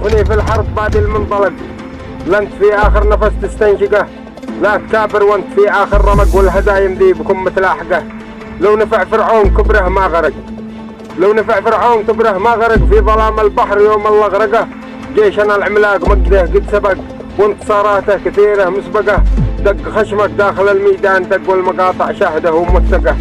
تفني في الحرب بعد المنطلق، لانت في آخر نفس تستنشقه، لا تكابر وانت في آخر رمق والهدايم ذي بكم متلاحقه. لو نفع فرعون كبره ما غرق، لو نفع فرعون كبره ما غرق في ظلام البحر يوم الله غرقه. جيشنا العملاق مقده قد سبق وانتصاراته كثيرة مسبقة، دق خشمك داخل الميدان دق والمقاطع شاهده وموثقة.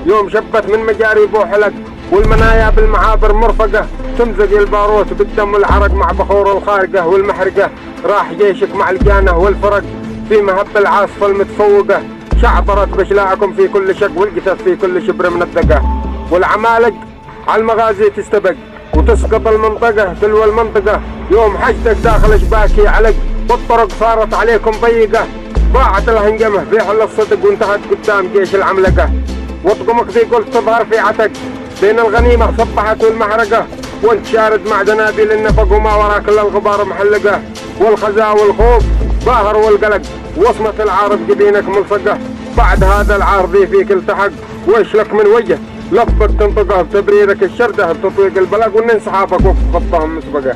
يوم شبت من مجاريب وحلق والمنايا بالمعابر مرفقة، تمزق الباروت بالدم والعرق مع بخور الخارقة والمحرقة. راح جيشك مع الجانة والفرق في مهب العاصفة المتفوقة، شعبرت بشلاعكم في كل شق والقتل في كل شبر من الدقة. والعمالق على المغازي تستبق وتسقط المنطقة تلو المنطقة. يوم حشتك داخل شباكي علق والطرق صارت عليكم ضيقة، ضاعت الهنجمة في حل الصدق وانتهت قدام جيش العملقة. وطقمك ذي قلت تظهر في عتق بين الغنيمة صبحت والمحرقة، وانت شارد مع دنابيل النفق وما وراك الا الغبار محلقة. والخزاء والخوف باهر والقلق وصمة العارض جبينك ملصقة، بعد هذا العار ذي فيك التحق ويش لك من وجه لفظك تنطقه بتبريرك الشرده بتطويق البلق، وان انسحابك وقف خطهم مسبقه.